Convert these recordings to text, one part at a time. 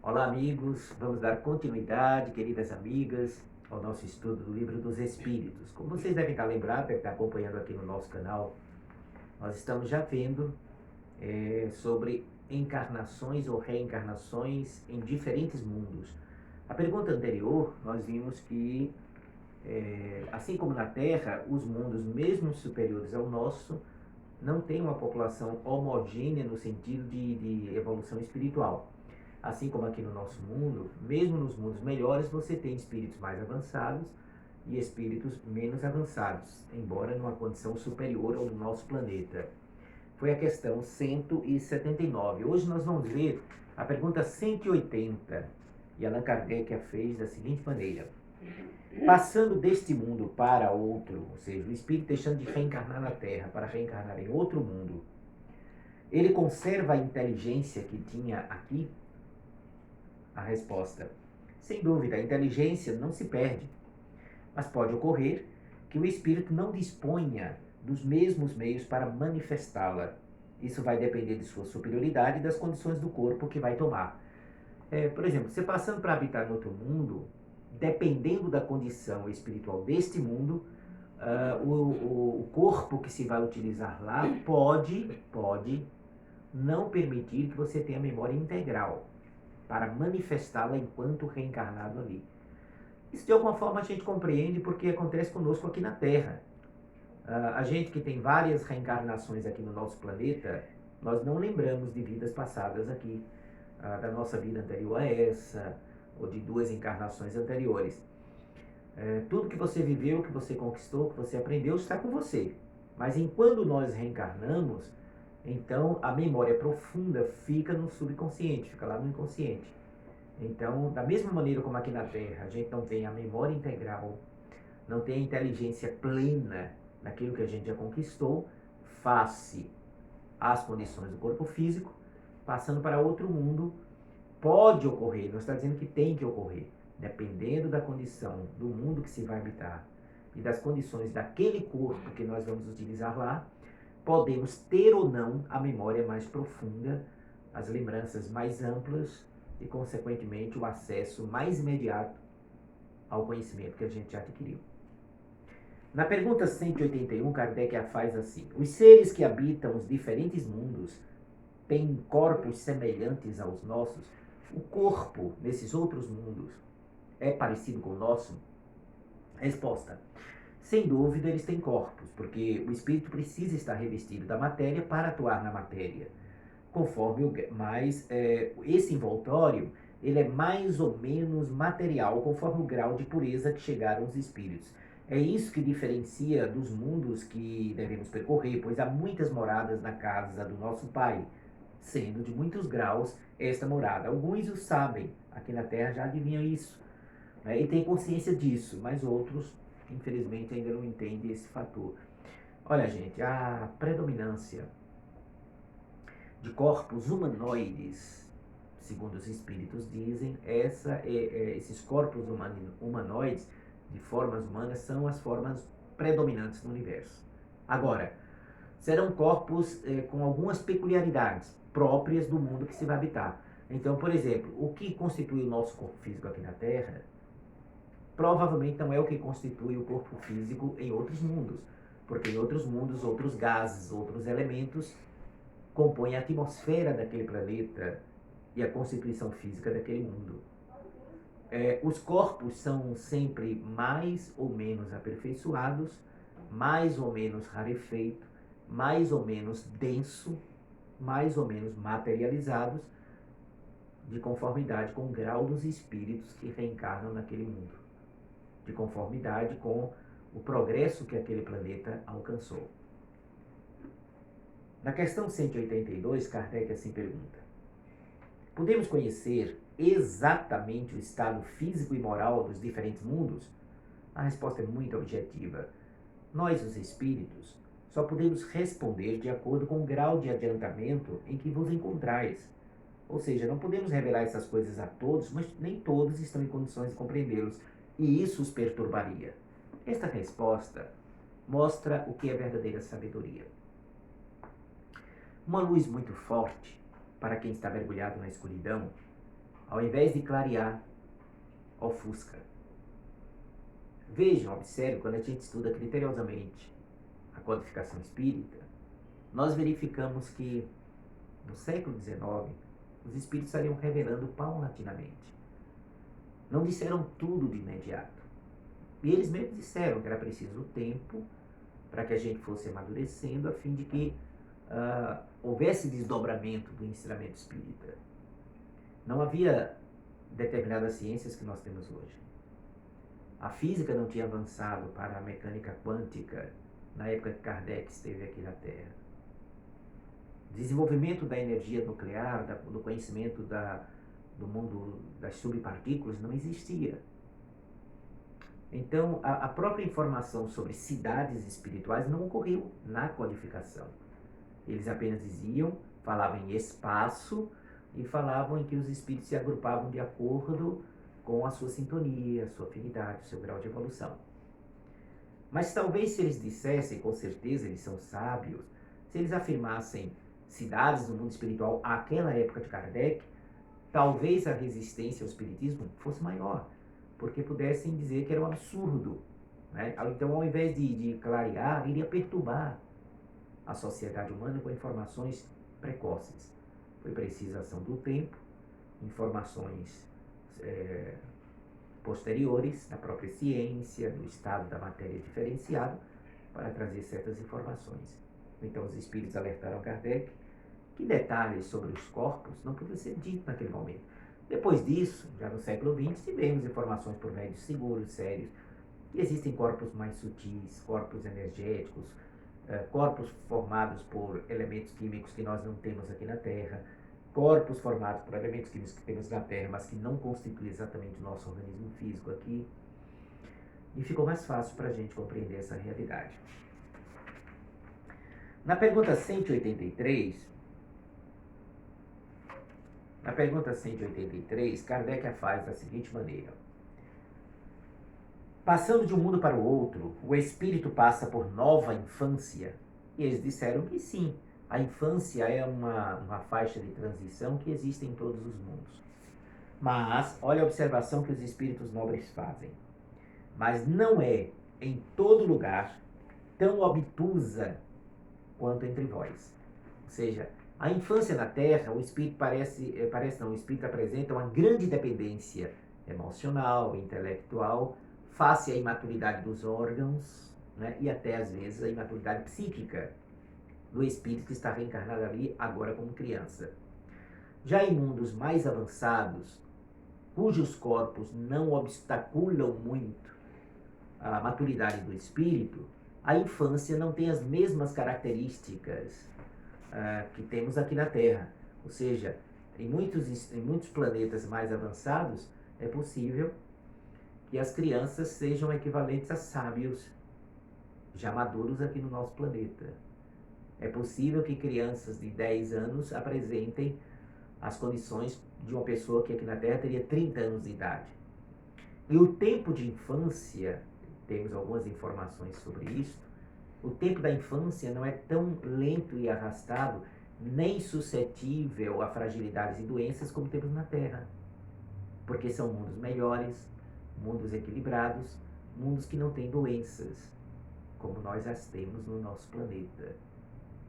Olá, amigos. Vamos dar continuidade, queridas amigas, ao nosso estudo do Livro dos Espíritos. Como vocês devem estar lembrados, devem estar acompanhando aqui no nosso canal, nós estamos já vendo sobre encarnações ou reencarnações em diferentes mundos. A pergunta anterior, nós vimos que, assim como na Terra, os mundos, mesmo superiores ao nosso, não têm uma população homogênea no sentido de evolução espiritual. Assim como aqui no nosso mundo, mesmo nos mundos melhores, você tem espíritos mais avançados e espíritos menos avançados, embora numa condição superior ao do nosso planeta. Foi a questão 179. Hoje nós vamos ver a pergunta 180. E Allan Kardec a fez da seguinte maneira: passando deste mundo para outro, ou seja, o espírito deixando de reencarnar na Terra para reencarnar em outro mundo, ele conserva a inteligência que tinha aqui? A resposta: sem dúvida, a inteligência não se perde, mas pode ocorrer que o espírito não disponha dos mesmos meios para manifestá-la. Isso vai depender de sua superioridade e das condições do corpo que vai tomar. Por exemplo, você passando para habitar no outro mundo, dependendo da condição espiritual deste mundo, o corpo que se vai utilizar lá pode não permitir que você tenha memória integral para manifestá-la enquanto reencarnado ali. Isso de alguma forma a gente compreende porque acontece conosco aqui na Terra. A gente que tem várias reencarnações aqui no nosso planeta, nós não lembramos de vidas passadas aqui, da nossa vida anterior a essa, ou de duas encarnações anteriores. Tudo que você viveu, que você conquistou, que você aprendeu, está com você. Mas enquanto nós reencarnamos, então a memória profunda fica no subconsciente, fica lá no inconsciente. Então, da mesma maneira como aqui na Terra a gente não tem a memória integral, não tem a inteligência plena daquilo que a gente já conquistou, face às condições do corpo físico, passando para outro mundo, pode ocorrer, não está dizendo que tem que ocorrer, dependendo da condição do mundo que se vai habitar e das condições daquele corpo que nós vamos utilizar lá, podemos ter ou não a memória mais profunda, as lembranças mais amplas e, consequentemente, o acesso mais imediato ao conhecimento que a gente já adquiriu. Na pergunta 181, Kardec a faz assim: os seres que habitam os diferentes mundos têm corpos semelhantes aos nossos? O corpo nesses outros mundos é parecido com o nosso? Resposta: sem dúvida eles têm corpos, porque o espírito precisa estar revestido da matéria para atuar na matéria. Conforme esse envoltório, ele é mais ou menos material, conforme o grau de pureza que chegaram os espíritos. É isso que diferencia dos mundos que devemos percorrer, pois há muitas moradas na casa do nosso Pai, sendo de muitos graus esta morada. Alguns o sabem, aqui na Terra já adivinham isso, né, e têm consciência disso, mas outros, infelizmente, ainda não entendem esse fator. Olha, gente, a predominância de corpos humanoides, segundo os espíritos dizem, esses corpos humanoides de formas humanas são as formas predominantes no universo. Agora, serão corpos com algumas peculiaridades próprias do mundo que se vai habitar. Então, por exemplo, o que constitui o nosso corpo físico aqui na Terra provavelmente não é o que constitui o corpo físico em outros mundos, porque em outros mundos, outros gases, outros elementos compõem a atmosfera daquele planeta e a constituição física daquele mundo. Os corpos são sempre mais ou menos aperfeiçoados, mais ou menos rarefeitos, mais ou menos denso, mais ou menos materializados, de conformidade com o grau dos espíritos que reencarnam naquele mundo, de conformidade com o progresso que aquele planeta alcançou. Na questão 182, Kardec assim pergunta: podemos conhecer exatamente o estado físico e moral dos diferentes mundos? A resposta é muito objetiva. Nós, os espíritos, só podemos responder de acordo com o grau de adiantamento em que vos encontrais. Ou seja, não podemos revelar essas coisas a todos, mas nem todos estão em condições de compreendê-los, e isso os perturbaria. Esta resposta mostra o que é verdadeira sabedoria. Uma luz muito forte, para quem está mergulhado na escuridão, ao invés de clarear, ofusca. Vejam, observe, quando a gente estuda criteriosamente a codificação espírita, nós verificamos que no século XIX os espíritos estariam revelando paulatinamente. Não disseram tudo de imediato. E eles mesmos disseram que era preciso tempo para que a gente fosse amadurecendo, a fim de que houvesse desdobramento do ensinamento espírita. Não havia determinadas ciências que nós temos hoje. A física não tinha avançado para a mecânica quântica na época que Kardec esteve aqui na Terra. O desenvolvimento da energia nuclear, do conhecimento do mundo das subpartículas não existia. Então, a própria informação sobre cidades espirituais não ocorreu na codificação. Eles apenas falavam em espaço e falavam em que os espíritos se agrupavam de acordo com a sua sintonia, a sua afinidade, o seu grau de evolução. Mas talvez se eles dissessem, com certeza eles são sábios, se eles afirmassem cidades no mundo espiritual àquela época de Kardec, talvez a resistência ao espiritismo fosse maior, porque pudessem dizer que era um absurdo, né? Então, ao invés de clarear, iria perturbar a sociedade humana com informações precoces. Foi precisa a ação do tempo, informações posteriores da própria ciência, do estado da matéria diferenciado, para trazer certas informações. Então, os espíritos alertaram Kardec que detalhes sobre os corpos não podiam ser ditos naquele momento. Depois disso, já no século XX, tivemos informações por médios seguros, sérios, que existem corpos mais sutis, corpos energéticos, corpos formados por elementos químicos que nós não temos aqui na Terra, corpos formados por elementos químicos que temos na Terra, mas que não constituem exatamente o nosso organismo físico aqui. E ficou mais fácil para a gente compreender essa realidade. Na pergunta 183, Kardec a faz da seguinte maneira: passando de um mundo para o outro, o espírito passa por nova infância? E eles disseram que sim, a infância é uma faixa de transição que existe em todos os mundos. Mas, olha a observação que os espíritos nobres fazem. Mas não é, em todo lugar, tão obtusa quanto entre vós. Ou seja, a infância na Terra, o espírito o espírito apresenta uma grande dependência emocional, intelectual, face à imaturidade dos órgãos, né, e até às vezes a imaturidade psíquica do espírito que está reencarnado ali agora como criança. Já em mundos mais avançados, cujos corpos não obstaculam muito a maturidade do espírito, a infância não tem as mesmas características que temos aqui na Terra. Ou seja, em muitos planetas mais avançados, é possível que as crianças sejam equivalentes a sábios já maduros aqui no nosso planeta. É possível que crianças de 10 anos apresentem as condições de uma pessoa que aqui na Terra teria 30 anos de idade. E o tempo de infância, temos algumas informações sobre isso, o tempo da infância não é tão lento e arrastado, nem suscetível a fragilidades e doenças como temos na Terra. Porque são mundos melhores, mundos equilibrados, mundos que não têm doenças, como nós as temos no nosso planeta.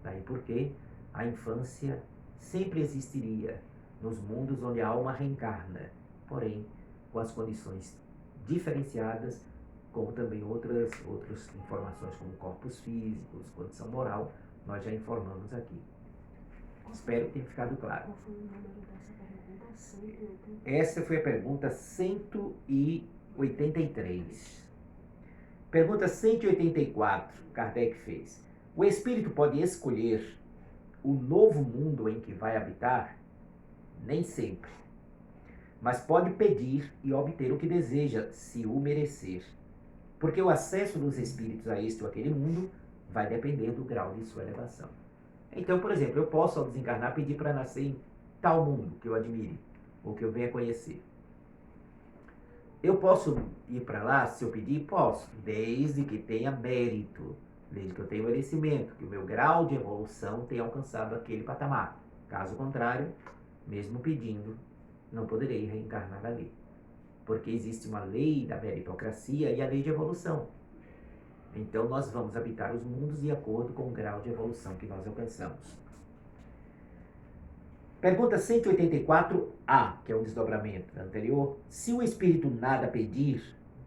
Daí porque a infância sempre existiria nos mundos onde a alma reencarna, porém com as condições diferenciadas, como também outras informações como corpos físicos, condição moral, nós já informamos aqui. Espero que tenha ficado claro. Qual foi o número dessa pergunta? 183. Essa foi a pergunta 183. Pergunta 184, Kardec fez: o espírito pode escolher o novo mundo em que vai habitar? Nem sempre. Mas pode pedir e obter o que deseja, se o merecer. Porque o acesso dos espíritos a este ou aquele mundo vai depender do grau de sua elevação. Então, por exemplo, eu posso, ao desencarnar, pedir para nascer em tal mundo que eu admire, ou que eu venha conhecer. Eu posso ir para lá, se eu pedir? Posso, desde que tenha mérito, desde que eu tenha merecimento, que o meu grau de evolução tenha alcançado aquele patamar. Caso contrário, mesmo pedindo, não poderei reencarnar ali. Porque existe uma lei da meritocracia e a lei de evolução. Então nós vamos habitar os mundos de acordo com o grau de evolução que nós alcançamos. Pergunta 184A, que é um desdobramento anterior. Se o espírito nada pedir,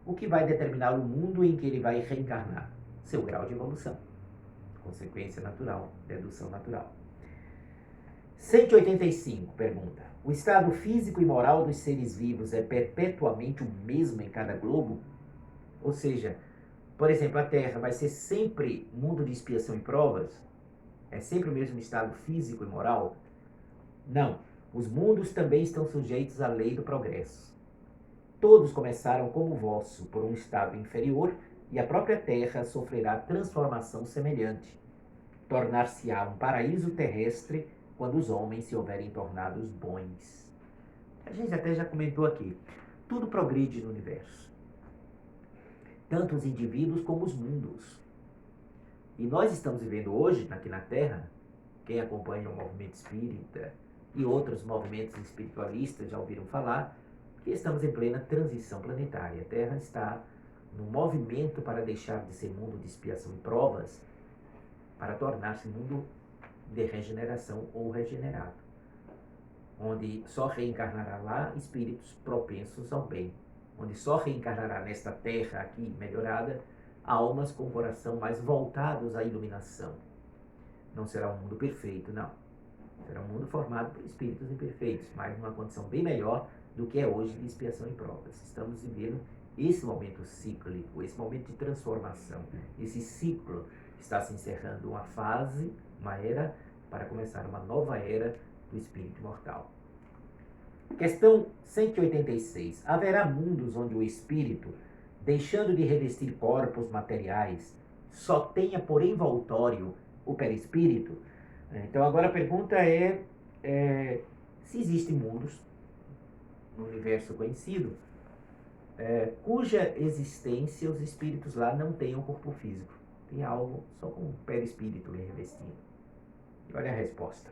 o que vai determinar o mundo em que ele vai reencarnar? Seu grau de evolução. Consequência natural, dedução natural. 185, pergunta. O estado físico e moral dos seres vivos é perpetuamente o mesmo em cada globo? Ou seja, por exemplo, a Terra vai ser sempre mundo de expiação e provas? É sempre o mesmo estado físico e moral? Não. Os mundos também estão sujeitos à lei do progresso. Todos começaram como o vosso, por um estado inferior, e a própria Terra sofrerá transformação semelhante. Tornar-se-á um paraíso terrestre quando os homens se houverem tornados bons. A gente até já comentou aqui. Tudo progride no universo. Tanto os indivíduos como os mundos. E nós estamos vivendo hoje, aqui na Terra, quem acompanha o movimento espírita e outros movimentos espiritualistas já ouviram falar, que estamos em plena transição planetária. A Terra está num movimento para deixar de ser mundo de expiação e provas para tornar-se mundo de regeneração ou regenerado, onde só reencarnará lá espíritos propensos ao bem, onde só reencarnará nesta terra aqui melhorada almas com o coração mais voltados à iluminação. Não será um mundo perfeito, não. Será um mundo formado por espíritos imperfeitos, mas numa condição bem melhor do que é hoje de expiação e provas. Estamos vivendo esse momento cíclico, esse momento de transformação. Esse ciclo está se encerrando uma fase, uma era, para começar uma nova era do espírito imortal. Questão 186. Haverá mundos onde o espírito, deixando de revestir corpos materiais, só tenha por envoltório o perispírito? Então agora a pergunta é se existem mundos no universo conhecido cuja existência os espíritos lá não tenham corpo físico. Tem algo só com o perispírito lhe revestindo. E olha a resposta.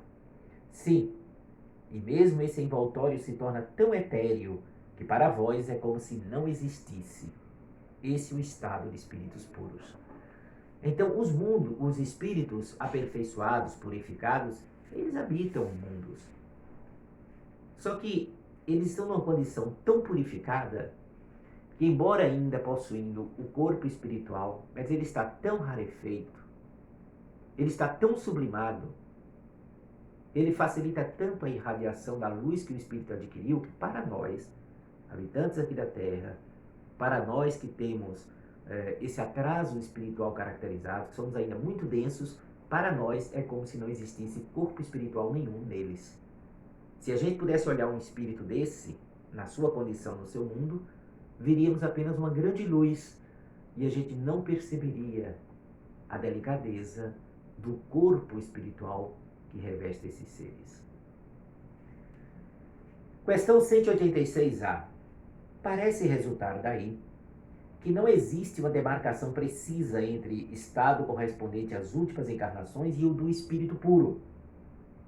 Sim, e mesmo esse envoltório se torna tão etéreo que para vós é como se não existisse. Esse é o estado de espíritos puros. Então, os mundos, os espíritos aperfeiçoados, purificados, eles habitam mundos. Só que eles estão numa condição tão purificada que, embora ainda possuindo o corpo espiritual, mas ele está tão rarefeito, ele está tão sublimado, ele facilita tanto a irradiação da luz que o espírito adquiriu, que para nós, habitantes aqui da Terra, para nós que temos esse atraso espiritual caracterizado, que somos ainda muito densos, para nós é como se não existisse corpo espiritual nenhum neles. Se a gente pudesse olhar um espírito desse, na sua condição, no seu mundo, veríamos apenas uma grande luz e a gente não perceberia a delicadeza do corpo espiritual que reveste esses seres. Questão 186A. Parece resultar daí que não existe uma demarcação precisa entre estado correspondente às últimas encarnações e o do espírito puro.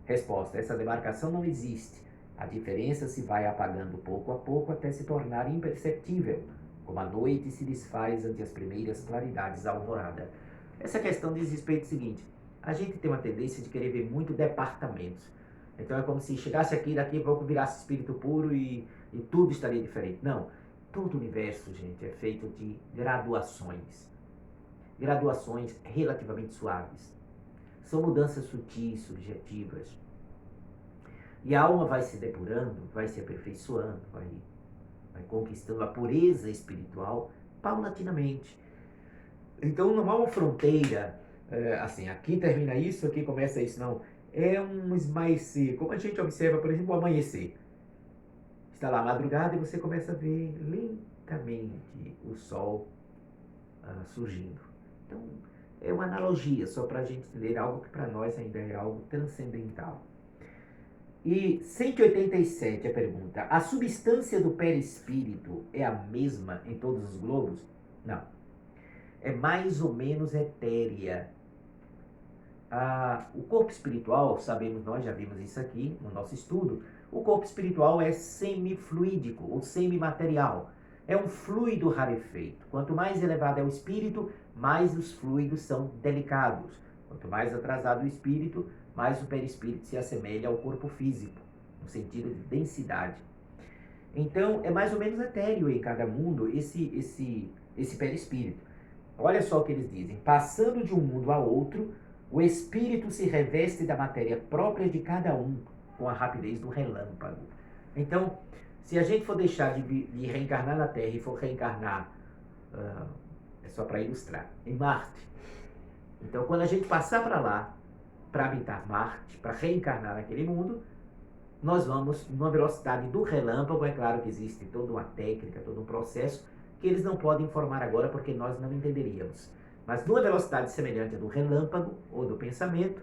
Resposta: essa demarcação não existe. A diferença se vai apagando pouco a pouco até se tornar imperceptível, como a noite se desfaz ante as primeiras claridades da alvorada. Essa questão diz respeito ao seguinte: a gente tem uma tendência de querer ver muito departamentos. Então é como se chegasse aqui, daqui a pouco virasse espírito puro e tudo estaria diferente. Não. Todo o universo, gente, é feito de graduações. Graduações relativamente suaves. São mudanças sutis, subjetivas. E a alma vai se depurando, vai se aperfeiçoando, vai conquistando a pureza espiritual paulatinamente. Então não há uma fronteira, assim, aqui termina isso, aqui começa isso, não. É um esmaecer, como a gente observa, por exemplo, o amanhecer. Está lá a madrugada e você começa a ver lentamente o sol surgindo. Então, é uma analogia, só para a gente entender algo que para nós ainda é algo transcendental. E 187 a pergunta: a substância do perispírito é a mesma em todos os globos? Não. É mais ou menos etérea. O corpo espiritual, sabemos nós, já vimos isso aqui no nosso estudo, O corpo espiritual é semifluídico ou semimaterial. É um fluido rarefeito. Quanto mais elevado é o espírito, mais os fluidos são delicados. Quanto mais atrasado o espírito, mais o perispírito se assemelha ao corpo físico, no sentido de densidade. Então, é mais ou menos etéreo em cada mundo esse perispírito. Olha só o que eles dizem. Passando de um mundo a outro, o espírito se reveste da matéria própria de cada um, com a rapidez do relâmpago. Então, se a gente for deixar de reencarnar na Terra e for reencarnar, é só para ilustrar, em Marte. Então, quando a gente passar para lá, para habitar Marte, para reencarnar naquele mundo, nós vamos numa velocidade do relâmpago. É claro que existe toda uma técnica, todo um processo que eles não podem informar agora porque nós não entenderíamos. Mas numa velocidade semelhante à do relâmpago ou do pensamento,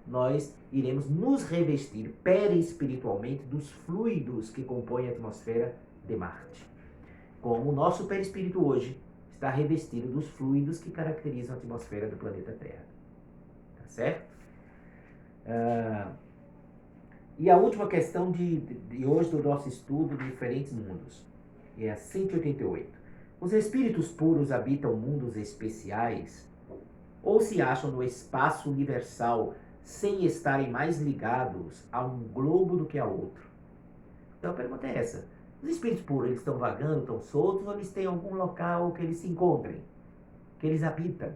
nós iremos nos revestir perispiritualmente dos fluidos que compõem a atmosfera de Marte. Como o nosso perispírito hoje está revestido dos fluidos que caracterizam a atmosfera do planeta Terra. Tá certo? E a última questão de hoje do nosso estudo de diferentes mundos é a 188. Os espíritos puros habitam mundos especiais ou se acham no espaço universal sem estarem mais ligados a um globo do que a outro? Então a pergunta é essa. Os espíritos puros, eles estão vagando, estão soltos, ou eles têm algum local que eles se encontrem, que eles habitam?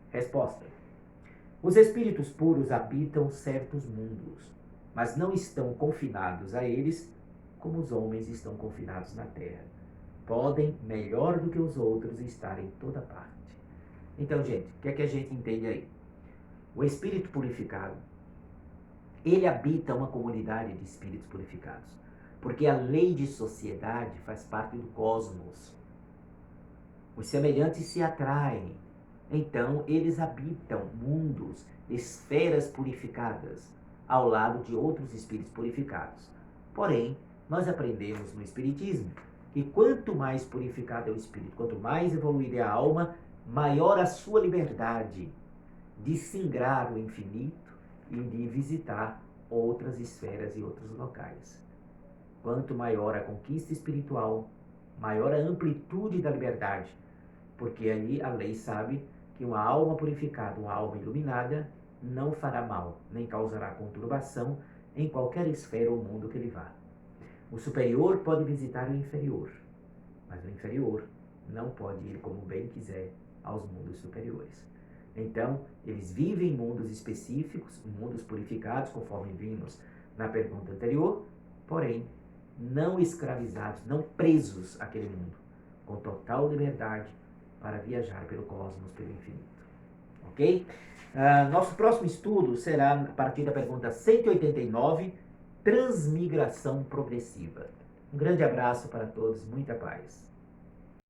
Resposta. Os espíritos puros habitam certos mundos, mas não estão confinados a eles como os homens estão confinados na Terra. Podem, melhor do que os outros, estar em toda parte. Então, gente, o que é que a gente entende aí? O espírito purificado, ele habita uma comunidade de espíritos purificados, porque a lei de sociedade faz parte do cosmos. Os semelhantes se atraem. Então, eles habitam mundos, esferas purificadas, ao lado de outros espíritos purificados. Porém, nós aprendemos no Espiritismo que quanto mais purificado é o espírito, quanto mais evoluída é a alma, maior a sua liberdade de singrar o infinito e de visitar outras esferas e outros locais. Quanto maior a conquista espiritual, maior a amplitude da liberdade, porque ali a lei sabe que uma alma purificada, uma alma iluminada, não fará mal, nem causará conturbação em qualquer esfera ou mundo que ele vá. O superior pode visitar o inferior, mas o inferior não pode ir como bem quiser aos mundos superiores. Então, eles vivem em mundos específicos, mundos purificados, conforme vimos na pergunta anterior, porém, não escravizados, não presos àquele mundo, com total liberdade para viajar pelo cosmos, pelo infinito. Ok? Nosso próximo estudo será a partir da pergunta 189, transmigração progressiva. Um grande abraço para todos, muita paz.